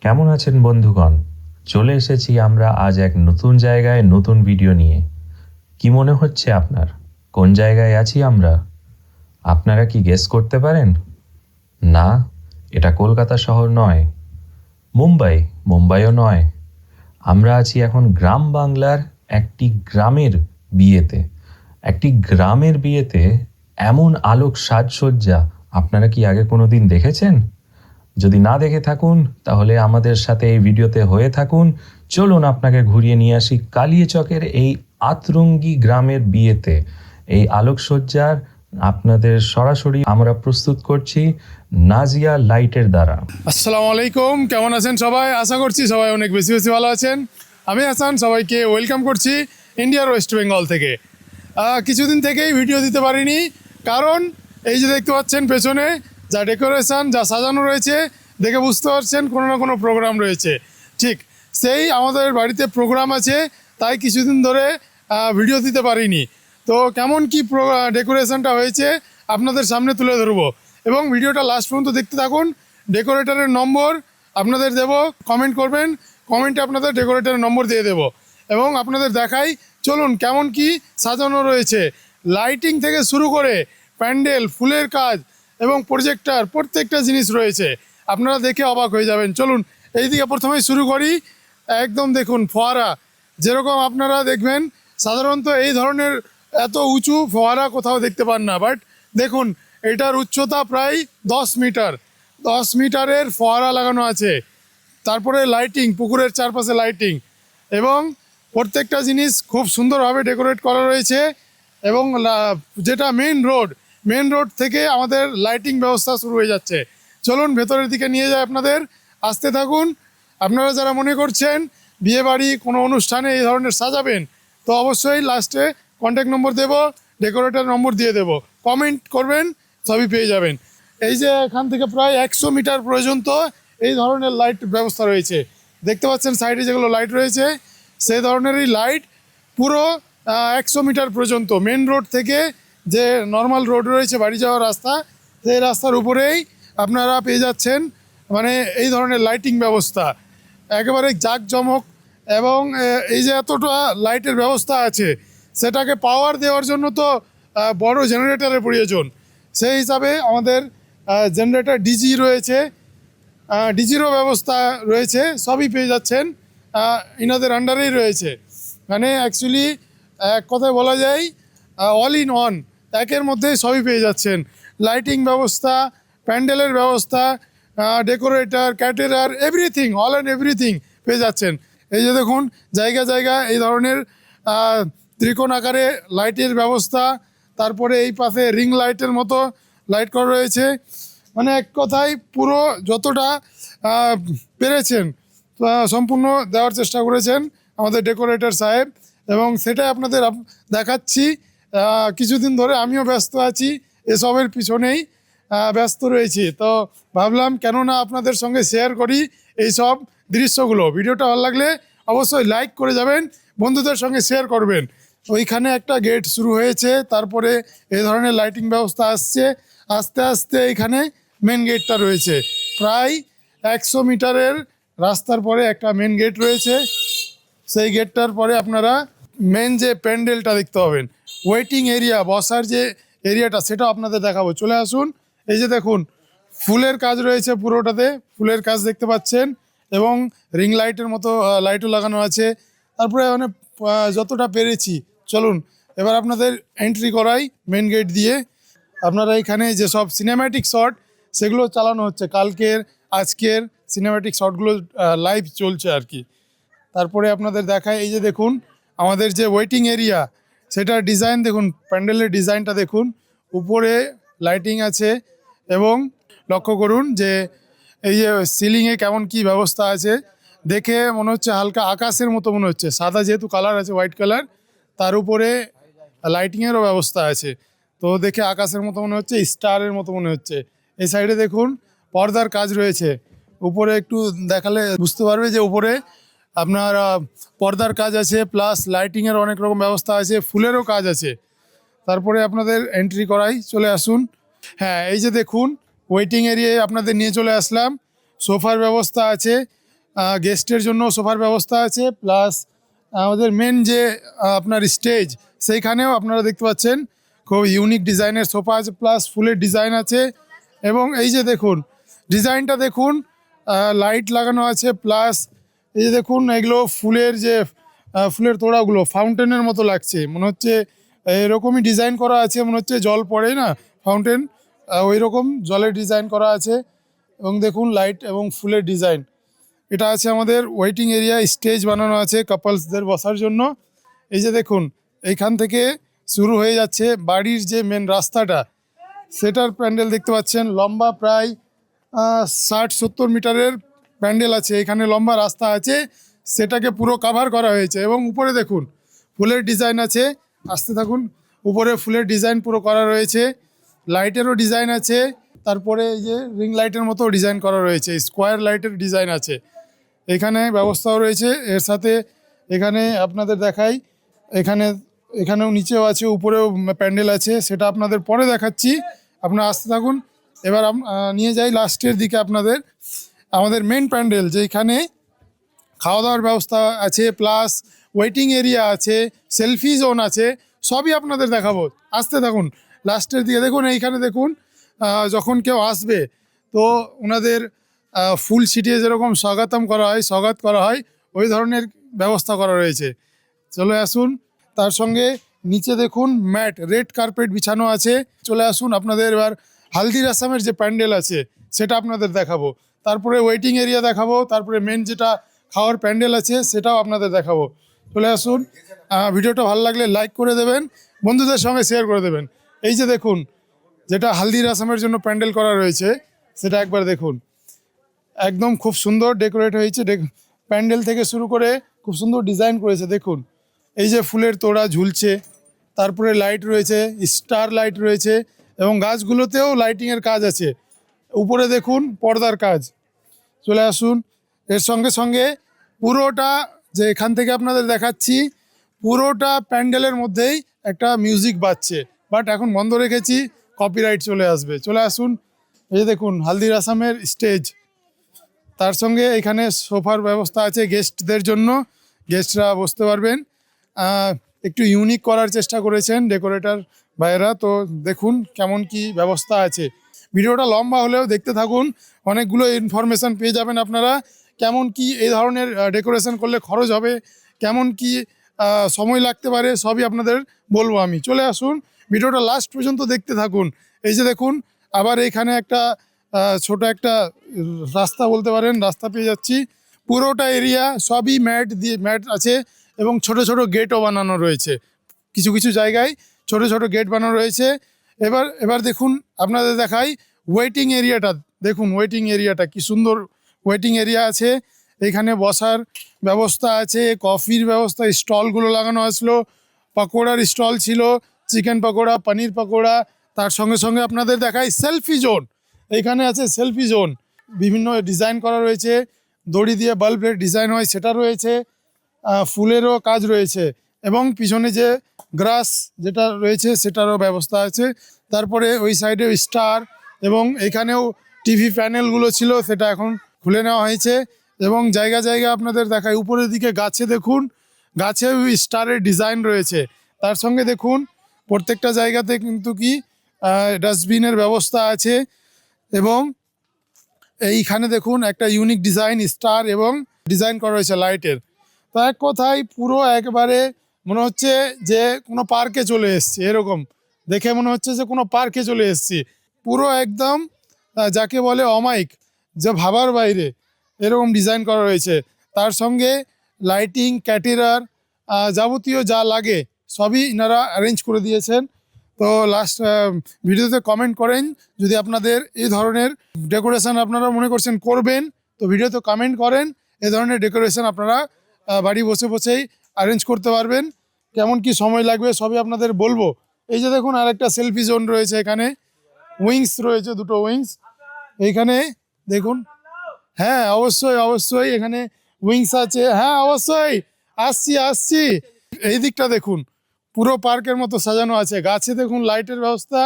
কেমন আছেন বন্ধুগণ? চলে এসেছি আমরা আজ এক নতুন জায়গায় নতুন ভিডিও নিয়ে। কি মনে হচ্ছে আপনার? কোন জায়গায় আছি আমরা? আপনারা কি গেস করতে পারেন? না, এটা কলকাতা শহর নয়, মুম্বাইও নয়। আমরা আছি এখন গ্রাম বাংলার একটি গ্রামের বিয়েতে। একটি গ্রামের বিয়েতে এমন আলোক সাজসজ্জা আপনারা কি আগে কোনোদিন দেখেছেন? যদি না দেখে থাকুন তাহলে আমাদের সাথে এই ভিডিওতে হয়ে থাকুন। চলুন আপনাকে ঘুরিয়ে নিয়ে আসি কালিয়াচকের এই আতরঙ্গি গ্রামের বিয়েতে। এই আলোকসজ্জার আপনাদের সরাসরি আমরা প্রস্তুত করছি নাজিয়া লাইটের দ্বারা। আসসালামু আলাইকুম, কেমন আছেন সবাই? আশা করছি সবাই অনেক বেশি ভালো আছেন। আমি হাসান, সবাইকে ওয়েলকাম করছি ইন্ডিয়ার ওয়েস্ট বেঙ্গল থেকে। কিছুদিন থেকেই ভিডিও দিতে পারিনি, কারণ এই যে দেখতে পাচ্ছেন পেছনে যা ডেকোরেশন, যা সাজানো রয়েছে, দেখে বুঝতে পারছেন কোনো না কোনো প্রোগ্রাম রয়েছে। ঠিক সেই আমাদের বাড়িতে প্রোগ্রাম আছে, তাই কিছুদিন ধরে ভিডিও দিতে পারিনি। তো কেমন কি ডেকোরেশনটা হয়েছে আপনাদের সামনে তুলে ধরবো, এবং ভিডিওটা লাস্ট পর্যন্ত দেখতে থাকুন। ডেকোরেটরের নম্বর আপনাদের দেব, কমেন্ট করবেন, কমেন্টে আপনাদের ডেকোরেটরের নম্বর দিয়ে দেব এবং আপনাদের দেখাই চলুন কেমন কি সাজানো রয়েছে। লাইটিং থেকে শুরু করে প্যান্ডেল, ফুলের কাজ এবং প্রজেক্টর, প্রত্যেকটা জিনিস রয়েছে, আপনারা দেখে অবাক হয়ে যাবেন। চলুন এইদিকে প্রথমেই শুরু করি। একদম দেখুন ফোয়ারা, যেরকম আপনারা দেখবেন সাধারণত এই ধরনের এত উঁচু ফোয়ারা কোথাও দেখতে পান না, বাট দেখুন এটার উচ্চতা প্রায় 10 মিটার। 10 মিটারের ফোয়ারা লাগানো আছে, তারপরে লাইটিং, পুকুরের চারপাশে লাইটিং, এবং প্রত্যেকটা জিনিস খুব সুন্দরভাবে ডেকোরেট করা রয়েছে। এবং যেটা মেন রোড থেকে আমাদের লাইটিং ব্যবস্থা শুরু হয়ে যাচ্ছে। চলুন ভেতরের দিকে নিয়ে যায় আপনাদের, আসতে থাকুন। আপনারা যারা মনে করছেন বিয়েবাড়ি কোনো অনুষ্ঠানে এই ধরনের সাজাবেন, তো অবশ্যই লাস্টে কন্ট্যাক্ট নম্বর দেব, ডেকোরেটর নম্বর দিয়ে দেব, কমেন্ট করবেন, সবই পেয়ে যাবেন। এই যে এখান থেকে প্রায় 100 মিটার পর্যন্ত এই ধরনের লাইট ব্যবস্থা রয়েছে। দেখতে পাচ্ছেন সাইডে যেগুলো লাইট রয়েছে, সেই ধরনেরই লাইট পুরো 100 মিটার পর্যন্ত। মেন রোড থেকে যে নর্মাল রোড রয়েছে বাড়ি যাওয়ার রাস্তা, সেই রাস্তার উপরেই আপনারা পেয়ে যাচ্ছেন মানে এই ধরনের লাইটিং ব্যবস্থা, একেবারে জাঁকজমক। এবং এই যে এতটা লাইটের ব্যবস্থা আছে, সেটাকে পাওয়ার দেওয়ার জন্য তো বড় জেনারেটরের প্রয়োজন। সেই হিসাবে আমাদের জেনারেটর ডিজি রয়েছে, ডিজিরও ব্যবস্থা রয়েছে, সবই পেয়ে যাচ্ছেন ইনাদের আন্ডারেই রয়েছে। মানে অ্যাকচুয়ালি এক কথায় বলা যায় অল ইন ওয়ান, একের মধ্যে সবই পেয়ে যাচ্ছেন। লাইটিং ব্যবস্থা, প্যান্ডেলের ব্যবস্থা, decorator, caterer, everything, all and everything পেয়ে যাচ্ছেন। এই যে দেখুন জায়গা এই ধরনের ত্রিকোণ আকারে লাইটের ব্যবস্থা, তারপরে এই পাশে রিং লাইটের মতো লাইট করা রয়েছে। মানে এক কথায় পুরো যতটা পেরেছেন সম্পূর্ণ দেওয়ার চেষ্টা করেছেন আমাদের ডেকোরেটর সাহেব, এবং সেটাই আপনাদের দেখাচ্ছি। কিছুদিন ধরে আমিও ব্যস্ত আছি, এসবের পিছনেই ব্যস্ত রয়েছি। তো ভাবলাম কেননা আপনাদের সঙ্গে শেয়ার করি এই সব দৃশ্যগুলো। ভিডিওটা ভালো লাগলে অবশ্যই লাইক করে যাবেন, বন্ধুদের সঙ্গে শেয়ার করবেন। ওইখানে একটা গেট শুরু হয়েছে, তারপরে এই ধরনের লাইটিং ব্যবস্থা আসছে, আস্তে আস্তে এখানে মেন গেটটা রয়েছে। প্রায় 100 মিটারের রাস্তার পরে একটা মেন গেট রয়েছে। সেই গেটটার পরে আপনারা মেন যে প্যান্ডেলটা দেখতে পাবেন, ওয়েটিং এরিয়া, বসার যে এরিয়াটা, সেটা আপনাদের দেখাবো। চলে আসুন। এই যে দেখুন ফুলের কাজ রয়েছে, পুরোটাতে ফুলের কাজ দেখতে পাচ্ছেন, এবং রিং লাইটের মতো লাইটও লাগানো আছে। তারপরে মানে যতটা পেরেছি, চলুন এবার আপনাদের এন্ট্রি করাই মেন গেট দিয়ে। আপনারা এখানে যেসব সিনেম্যাটিক শট সেগুলো চালানো হচ্ছে, কালকের আজকের সিনেম্যাটিক শটগুলো লাইভ চলছে আর কি। তারপরে আপনাদের দেখায়, এই যে দেখুন আমাদের যে ওয়েটিং এরিয়া, সেটার ডিজাইন দেখুন, প্যান্ডেলের ডিজাইনটা দেখুন, উপরে লাইটিং আছে, এবং লক্ষ্য করুন যে এই যে সিলিংয়ে কেমন কি ব্যবস্থা আছে, দেখে মনে হচ্ছে হালকা আকাশের মতো মনে হচ্ছে। সাদা যেহেতু কালার আছে, হোয়াইট কালার, তার উপরে লাইটিংয়েরও ব্যবস্থা আছে, তো দেখে আকাশের মতো মনে হচ্ছে, স্টারের মতো মনে হচ্ছে। এই সাইডে দেখুন পর্দার কাজ রয়েছে, উপরে একটু দেখালে বুঝতে পারবে যে উপরে আপনার পর্দার কাজ আছে, প্লাস লাইটিংয়ের অনেক রকম ব্যবস্থা আছে, ফুলেরও কাজ আছে। তারপরে আপনাদের এন্ট্রি করাই, চলে আসুন। হ্যাঁ, এই যে দেখুন ওয়েটিং এরিয়ায় আপনাদের নিয়ে চলে আসলাম। সোফার ব্যবস্থা আছে, গেস্টের জন্য সোফার ব্যবস্থা আছে, প্লাস আমাদের মেন যে আপনার স্টেজ সেইখানেও আপনারা দেখতে পাচ্ছেন খুব ইউনিক ডিজাইনের সোফা আছে, প্লাস ফুলের ডিজাইন আছে। এবং এই যে দেখুন ডিজাইনটা দেখুন, লাইট লাগানো আছে, প্লাস এই যে দেখুন এগুলো ফুলের যে ফুলের তোড়াগুলো ফাউন্টেনের মতো লাগছে, মনে হচ্ছে এরকমই ডিজাইন করা আছে, মনে হচ্ছে জল পড়ে না ফাউন্টেন, ওই রকম জলের ডিজাইন করা আছে। এবং দেখুন লাইট এবং ফুলের ডিজাইন। এটা আছে আমাদের ওয়েটিং এরিয়া, স্টেজ বানানো আছে কাপলসদের বসার জন্য। এই যে দেখুন এইখান থেকে শুরু হয়ে যাচ্ছে বাড়ির যে মেন রাস্তাটা, সেটার প্যান্ডেল দেখতে পাচ্ছেন, লম্বা প্রায় 60-70 মিটারের প্যান্ডেল আছে। এখানে লম্বা রাস্তা আছে, সেটাকে পুরো কাভার করা হয়েছে। এবং উপরে দেখুন ফুলের ডিজাইন আছে, আসতে থাকুন, উপরে ফুলের ডিজাইন পুরো করা রয়েছে, লাইটেরও ডিজাইন আছে, তারপরে এই যে রিং লাইটের মতো ডিজাইন করা রয়েছে, স্কোয়ার লাইটের ডিজাইন আছে, এখানে ব্যবস্থাও রয়েছে। এর সাথে এখানে আপনাদের দেখাই, এখানেও নিচেও আছে, উপরেও প্যান্ডেল আছে, সেটা আপনাদের পরে দেখাচ্ছি, আপনারা আসতে থাকুন। এবার নিয়ে যাই লাস্টের দিকে আপনাদের, আমাদের মেন প্যান্ডেল যেখানে খাওয়া দাওয়ার ব্যবস্থা আছে, প্লাস ওয়েটিং এরিয়া আছে, সেলফি জোন আছে, সবই আপনাদের দেখাবো, আসতে থাকুন লাস্টের দিকে। দেখুন এইখানে দেখুন যখন কেউ আসবে তো ওনাদের ফুল ছিটিয়ে যেরকম স্বাগতম করা হয়, স্বাগত করা হয়, ওই ধরনের ব্যবস্থা করা রয়েছে। চলে আসুন, তার সঙ্গে নিচে দেখুন ম্যাট, রেড কার্পেট বিছানো আছে। চলে আসুন, আপনাদের এবার হালদির আসামের যে প্যান্ডেল আছে সেটা আপনাদের দেখাবো, তারপরে ওয়েটিং এরিয়া দেখাবো, তারপরে মেন যেটা খাওয়ার প্যান্ডেল আছে সেটাও আপনাদের দেখাবো। চলে আসুন, ভিডিওটা ভালো লাগলে লাইক করে দেবেন, বন্ধুদের সঙ্গে শেয়ার করে দেবেন। এই যে দেখুন যেটা হালদির আসামের জন্য প্যান্ডেল করা রয়েছে সেটা একবার দেখুন, একদম খুব সুন্দর ডেকোরেট হয়েছে, প্যান্ডেল থেকে শুরু করে খুব সুন্দর ডিজাইন করেছে। দেখুন এই যে ফুলের তোড়া ঝুলছে, তারপরে লাইট রয়েছে, স্টার লাইট রয়েছে, এবং গাছগুলোতেও লাইটিংয়ের কাজ আছে, উপরে দেখুন পর্দার কাজ। চলে আসুন, এর সঙ্গে সঙ্গে পুরোটা যে এখান থেকে আপনাদের দেখাচ্ছি, পুরোটা প্যান্ডেলের মধ্যেই একটা মিউজিক বাজছে, বাট এখন বন্ধ রেখেছি, কপিরাইট চলে আসবে। চলে আসুন, এই যে দেখুন হালদির আসামের স্টেজ, তার সঙ্গে এখানে সোফার ব্যবস্থা আছে গেস্টদের জন্য, গেস্টরা বসতে পারবেন। একটু ইউনিক করার চেষ্টা করেছেন ডেকোরেটর ভাইয়েরা, তো দেখুন কেমন কি ব্যবস্থা আছে। ভিডিওটা লম্বা হলেও দেখতে থাকুন, অনেকগুলো ইনফরমেশান পেয়ে যাবেন আপনারা, কেমন কি এই ধরনের ডেকোরেশন করলে খরচ হবে, কেমন কি সময় লাগতে পারে, সবই আপনাদের বলবো আমি। চলে আসুন, ভিডিওটা লাস্ট পর্যন্ত দেখতে থাকুন। এই যে দেখুন আবার এখানে একটা ছোট একটা রাস্তা বলতে পারেন, রাস্তা পেয়ে যাচ্ছি, পুরোটা এরিয়া সবই ম্যাট আছে, এবং ছোট ছোট গেটও বানানো রয়েছে, কিছু কিছু জায়গায় ছোট ছোট গেট বানানো রয়েছে। এবার দেখুন আপনাদের দেখাই ওয়েটিং এরিয়াটা, দেখুন ওয়েটিং এরিয়াটা কি সুন্দর ওয়েটিং এরিয়া আছে, এখানে বসার ব্যবস্থা আছে, কফির ব্যবস্থা, স্টলগুলো লাগানো আসলো, পকোড়ার স্টল ছিল, চিকেন পকোড়া, পনির পকোড়া, তার সঙ্গে সঙ্গে আপনাদের দেখাই সেলফি জোন, এইখানে আছে সেলফি জোন, বিভিন্ন ডিজাইন করা রয়েছে, দড়ি দিয়ে বাল্বের ডিজাইন হয় সেটা রয়েছে, ফুলেরও কাজ রয়েছে, এবং পিছনে যে গ্রাস যেটা রয়েছে সেটারও ব্যবস্থা আছে। তারপরে ওই সাইডে স্টার, এবং এখানেও টিভি প্যানেলগুলো ছিল, সেটা এখন খুলে নেওয়া হয়েছে। এবং জায়গা জায়গা আপনাদের দেখায়, উপরের দিকে গাছে দেখুন, গাছেও স্টারের ডিজাইন রয়েছে, তার সঙ্গে দেখুন প্রত্যেকটা জায়গাতে কিন্তু কি ডাস্টবিনের ব্যবস্থা আছে, এবং এইখানে দেখুন একটা ইউনিক ডিজাইন স্টার এবং ডিজাইন করা রয়েছে লাইটের। তো এক কথায় পুরো একবারে মনে হচ্ছে যে কোনো পার্কে চলে এসেছি, এরকম দেখে মনে হচ্ছে যে কোনো পার্কে চলে এসেছি, পুরো একদম যাকে বলে অমাইক, যে ভাবার বাইরে এরকম ডিজাইন করা রয়েছে। তার সঙ্গে লাইটিং, ক্যাটেরার, যাবতীয় যা লাগে সবই ইনারা অ্যারেঞ্জ করে দিয়েছেন। তো লাস্ট ভিডিওতে কমেন্ট করেন যদি আপনাদের এই ধরনের ডেকোরেশন আপনারা মনে করছেন করবেন, তো ভিডিওতে কমেন্ট করেন, এই ধরনের ডেকোরেশন আপনারা বাড়ি বসে বসেই অ্যারেঞ্জ করতে পারবেন। কেমন কি সময় লাগবে সবই আপনাদের বলবো। এই যে দেখুন আরেকটা সেলফি জোন রয়েছে, এখানে উইংস রয়েছে, দুটো উইংস এইখানে দেখুন। হ্যাঁ অবশ্যই অবশ্যই এখানে উইংস আছে, হ্যাঁ অবশ্যই আসছি। এই দিকটা দেখুন পুরো পার্কের মতো সাজানো আছে, গাছে দেখুন লাইটের ব্যবস্থা,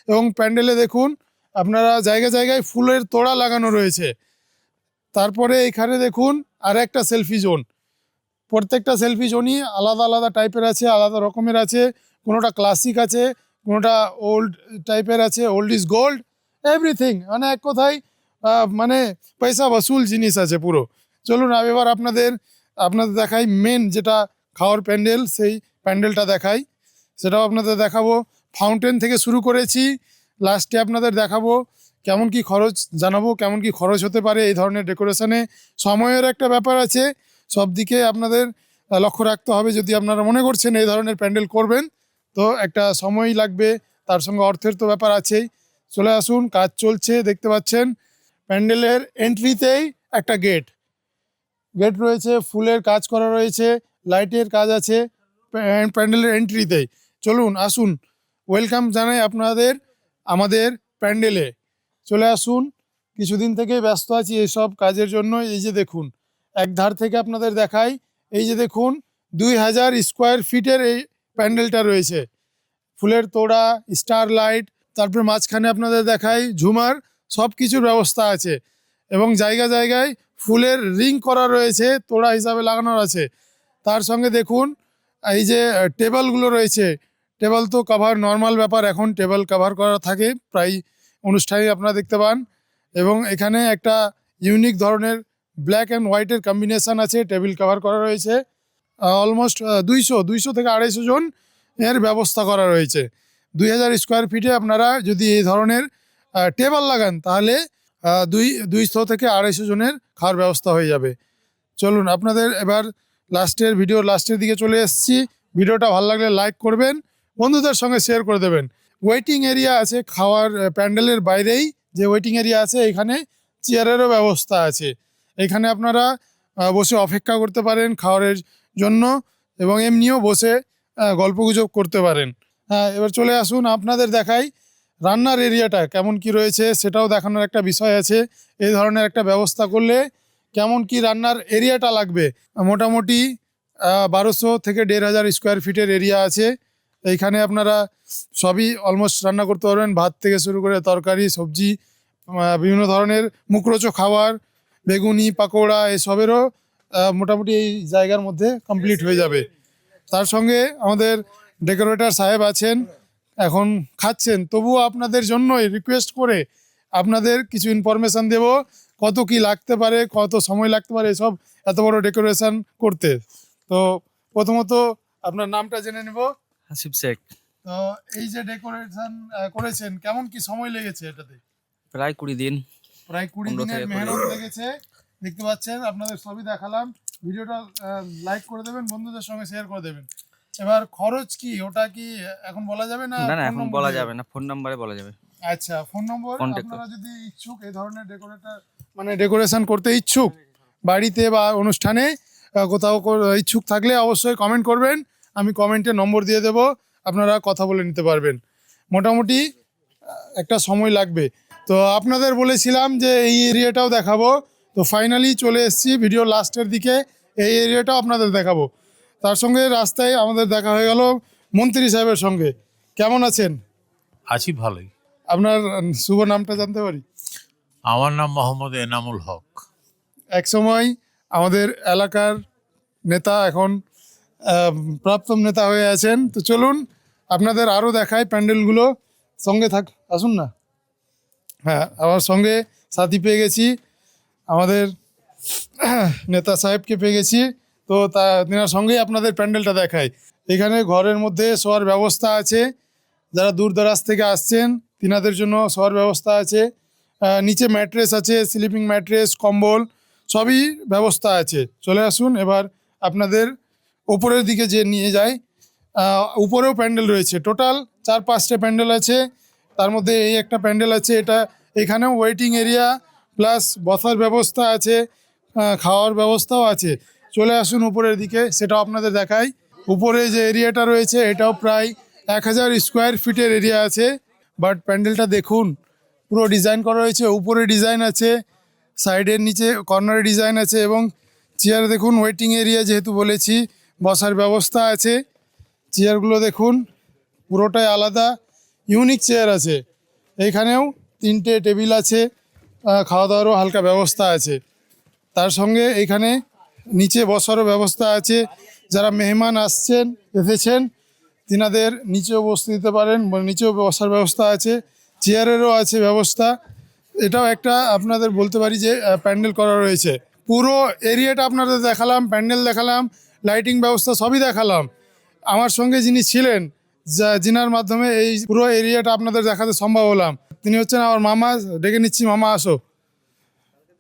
এবং প্যান্ডেলে দেখুন আপনারা জায়গায় জায়গায় ফুলের তোড়া লাগানো রয়েছে। তারপরে এখানে দেখুন আর একটা সেলফি জোন। প্রত্যেকটা সেলফি জোনই আলাদা আলাদা টাইপের আছে, আলাদা রকমের আছে। কোনোটা ক্লাসিক আছে, কোনোটা ওল্ড টাইপের আছে, ওল্ড ইজ গোল্ড, এভরিথিং। মানে এক কথায় মানে পয়সা বসুল জিনিস আছে পুরো। চলুন এবার আপনাদের দেখাই মেন যেটা খাওয়ার প্যান্ডেল, সেই প্যান্ডেলটা দেখাই, সেটাও আপনাদের দেখাবো। ফাউন্টেন থেকে শুরু করেছি, লাস্টে আপনাদের দেখাবো কেমন কি খরচ, জানাবো কেমন কি খরচ হতে পারে এই ধরনের ডেকোরেশনে। সময়ের একটা ব্যাপার আছে, সব দিকে আপনাদের লক্ষ্য রাখতে হবে। যদি আপনারা মনে করছেন এই ধরনের প্যান্ডেল করবেন, তো একটা সময় লাগবে, তার সঙ্গে অর্থের তো ব্যাপার আছেই। চলে আসুন, কাজ চলছে দেখতে পাচ্ছেন। প্যান্ডেলের এন্ট্রিতেই একটা গেট রয়েছে, ফুলের কাজ করা রয়েছে, লাইটের কাজ আছে প্যান্ডেলের এন্ট্রিতেই। চলুন আসুন, ওয়েলকাম জানাই আপনাদের আমাদের প্যান্ডেলে। চলে আসুন, কিছুদিন থেকে ব্যস্ত আছি এইসব কাজের জন্য। এই যে দেখুন, এক ধার থেকে আপনাদের দেখাই, এই যে দেখুন 2000 স্কোয়ার ফিটের এই প্যান্ডেলটা রয়েছে। ফুলের তোড়া, স্টার লাইট, তারপরে মাঝখানে আপনাদের দেখাই ঝুমার, সব কিছুর ব্যবস্থা আছে। এবং জায়গা জায়গায় ফুলের রিং করা রয়েছে, তোড়া হিসাবে লাগানোর আছে। তার সঙ্গে দেখুন এই যে টেবিলগুলো রয়েছে, টেবিল তো কভার নর্মাল ব্যাপার, এখন টেবিল কভার করা থাকে প্রায় অনুষ্ঠানে আপনারা দেখতে পান। এবং এখানে একটা ইউনিক ধরনের ব্ল্যাক অ্যান্ড হোয়াইটের কম্বিনেশান আছে, টেবিল কভার করা রয়েছে। অলমোস্ট 200 থেকে 250 জন এর ব্যবস্থা করা রয়েছে। 2000 স্কোয়ার ফিটে আপনারা যদি এই ধরনের টেবিল লাগান, তাহলে 200 থেকে 250 জনের খাওয়ার ব্যবস্থা হয়ে যাবে। চলুন আপনাদের এবার ভিডিওর লাস্টের দিকে চলে এসেছি। ভিডিওটা ভালো লাগলে লাইক করবেন, বন্ধুদের সঙ্গে শেয়ার করে দেবেন। ওয়েটিং এরিয়া আছে খাওয়ার প্যান্ডেলের বাইরেই, যে ওয়েটিং এরিয়া আছে এখানে চেয়ারেরও ব্যবস্থা আছে। এখানে আপনারা বসে অপেক্ষা করতে পারেন খাওয়ারের জন্য, এবং এমনিও বসে গল্পগুজব করতে পারেন। এবার চলে আসুন আপনাদের দেখাই রান্নার এরিয়াটা কেমন কি রয়েছে, সেটাও দেখানোর একটা বিষয় আছে। এই ধরনের একটা ব্যবস্থা করলে কেমন কি রান্নার এরিয়াটা লাগবে। মোটামুটি 1200 থেকে 1500 স্কোয়ার ফিটের এরিয়া আছে। এইখানে আপনারা সবই অলমোস্ট রান্না করতে পারবেন, ভাত থেকে শুরু করে তরকারি, সবজি, বিভিন্ন ধরনের মুখরোচক খাবার, বেগুনি, পাকোড়া, এসবেরও মোটামুটি এই জায়গার মধ্যে কমপ্লিট হয়ে যাবে। তার সঙ্গে আমাদের ডেকোরেটর সাহেব আছেন, এখন খাচ্ছেন। তবুও আপনাদের জন্যই রিকোয়েস্ট করে আপনাদের কিছু ইনফরমেশান দেব, কত কি লাগতে পারে, কত সময় লাগতে পারে এসব এত বড় ডেকোরেশন করতে। তো প্রথমত আপনার নামটা জেনে নেব। হাসিব শেখ। তো এই যে ডেকোরেশন করেছেন, কেমন কি সময় লেগেছে এটাতে? প্রায় 20 দিন। প্রায় 20 দিনের মেহনত লেগেছে, দেখতে পাচ্ছেন। আপনাদের সবই দেখালাম। ভিডিওটা লাইক করে দেবেন, বন্ধুদের সঙ্গে শেয়ার করে দেবেন। এবার খরচ কি, ওটা কি এখন বলা যাবে না? না এখন বলা যাবে না, ফোন নাম্বারে বলা যাবে। আচ্ছা, ফোন নম্বর। Contact আপনারা যদি ইচ্ছুক এই ধরনের ডেকোরেশন করতে ইচ্ছুক, বাড়িতে বা অনুষ্ঠানে কোথাও ইচ্ছুক থাকলে অবশ্যই কমেন্ট করবেন, আমি কমেন্টে নম্বর দিয়ে দেব, আপনারা কথা বলে নিতে পারবেন। মোটামুটি একটা সময় লাগবে। তো আপনাদের বলেছিলাম যে এই এরিয়াটাও দেখাবো, তো ফাইনালি চলে এসেছি ভিডিও লাস্টের দিকে, এই এরিয়াটাও আপনাদের দেখাবো। তার সঙ্গে রাস্তায় আমাদের দেখা হয়ে গেল মন্ত্রী সাহেবের সঙ্গে। কেমন আছেন? আছি ভালোই। আপনার শুভ নামটা জানতে পারি? আমার নাম মোহাম্মদ এনামুল হক। একসময় আমাদের এলাকার নেতা, এখন প্রাক্তন নেতা হয়ে আছেন। তো চলুন আপনাদের আরও দেখাই প্যান্ডেলগুলো, সঙ্গে আসুন না। হ্যাঁ, আমার সঙ্গে সাথী পেয়ে গেছি, আমাদের নেতা সাহেবকে পেয়ে গেছি। তো তেনার সঙ্গেই আপনাদের প্যান্ডেলটা দেখাই। এখানে ঘরের মধ্যে শোয়ার ব্যবস্থা আছে, যারা দূর দরাজ থেকে আসছেন তিনাদের জন্য শোয়ার ব্যবস্থা আছে। নিচে ম্যাট্রেস আছে, স্লিপিং ম্যাট্রেস, কম্বল, সবই ব্যবস্থা আছে। চলে আসুন এবার আপনাদের ওপরের দিকে যে নিয়ে যায়। উপরেও প্যান্ডেল রয়েছে, টোটাল 4-5টা প্যান্ডেল আছে। তার মধ্যে এই একটা প্যান্ডেল আছে, এখানেও ওয়েটিং এরিয়া প্লাস বসার ব্যবস্থা আছে, খাওয়ার ব্যবস্থাও আছে। চলে আসুন উপরের দিকে, সেটাও আপনাদের দেখাই। উপরে যে এরিয়াটা রয়েছে এটাও প্রায় 1000 স্কোয়ার ফিটের এরিয়া আছে। বাট প্যান্ডেলটা দেখুন, পুরো ডিজাইন করা রয়েছে, উপরে ডিজাইন আছে, সাইডের নিচে কর্নারে ডিজাইন আছে, এবং চেয়ার দেখুন, ওয়েটিং এরিয়া যেহেতু বলেছি, বসার ব্যবস্থা আছে। চেয়ারগুলো দেখুন পুরোটাই আলাদা, ইউনিক চেয়ার আছে। এইখানেও 3টে টেবিল আছে, খাওয়া দাওয়ারও হালকা ব্যবস্থা আছে। তার সঙ্গে এখানে নিচে বসারও ব্যবস্থা আছে, যারা মেহমান এসেছেন তিনাদের নিচেও বসতে দিতে পারেন, নিচেও বসার ব্যবস্থা আছে, চেয়ারেরও আছে ব্যবস্থা। এটাও একটা আপনাদের বলতে পারি যে প্যান্ডেল করা রয়েছে। পুরো এরিয়াটা আপনাদের দেখালাম, প্যান্ডেল দেখালাম, লাইটিং ব্যবস্থা সবই দেখালাম। আমার সঙ্গে যিনি ছিলেন, যিনার মাধ্যমে এই পুরো এরিয়াটা আপনাদের দেখাতে সম্ভব হলাম, তিনি হচ্ছেন আমার মামা। ডেকে নিচ্ছি, মামা আসো।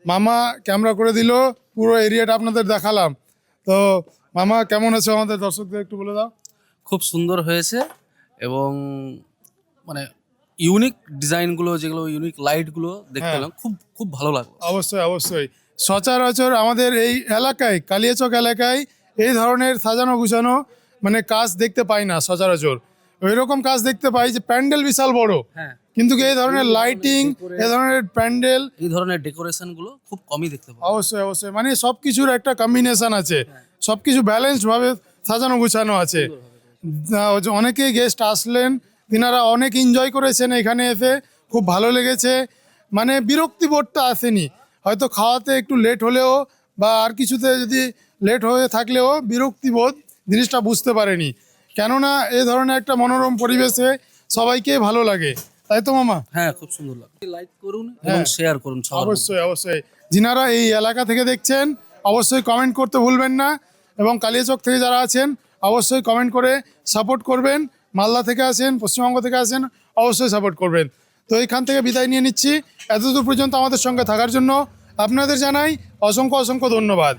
মামা ক্যামেরা করে দিল, পুরো এরিয়াটা আপনাদের দেখালাম। তো মামা কেমন আছো, আমাদের দর্শকদের একটু বলে দাও। খুব সুন্দর হয়েছে এবং মানে ইউনিক ডিজাইনগুলো, যেগুলো ইউনিক লাইটগুলো দেখতে হ্যাঁ। পেলাম, খুব খুব ভালো লাগলো। অবশ্যই অবশ্যই। সচরাচর আমাদের এই এলাকায়, কালিয়াচক এলাকায় এই ধরনের সাজানো গুছানো মানে কাজ দেখতে পাই না সচরাচর। ওই রকম কাজ দেখতে পাই যে প্যান্ডেল বিশাল বড়, হ্যাঁ, কিন্তু এই ধরনের লাইটিং, এই ধরনের প্যান্ডেল এই ধরনের ডেকোরেশনগুলো খুব কমই দেখতে পাবো। অবশ্যই অবশ্যই, মানে সব কিছুর একটা কম্বিনেশন আছে, সব কিছু ব্যালেন্সডভাবে সাজানো গুছানো আছে। অনেকেই গেস্ট আসলেন, তিনারা অনেক এনজয় করেছেন এখানে এসে, খুব ভালো লেগেছে। মানে বিরক্তিবোধটা আসেনি, হয়তো খাওয়াতে একটু লেট হলেও বা আর কিছুতে যদি লেট হয়ে থাকলেও বিরক্তিবোধ জিনিসটা বুঝতে পারেনি, কেননা এই ধরনের একটা মনোরম পরিবেশে সবাইকে ভালো লাগে, তাই তো মামা? হ্যাঁ, খুব সুন্দর লাগলো। লাইক করুন এবং হ্যাঁ। শেয়ার করুন সবার মধ্যে। অবশ্যই অবশ্যই, যিনারা এই এলাকা থেকে দেখছেন অবশ্যই কমেন্ট করতে ভুলবেন না, এবং কালিয়াচক থেকে যারা আছেন অবশ্যই কমেন্ট করে সাপোর্ট করবেন। মালদা থেকে আসেন, পশ্চিমবঙ্গ থেকে আসেন, অবশ্যই সাপোর্ট করবেন। তো এইখান থেকে বিদায় নিয়ে নিচ্ছি। এতদূর পর্যন্ত আমাদের সঙ্গে থাকার জন্য আপনাদের জানাই অসংখ্য অসংখ্য ধন্যবাদ।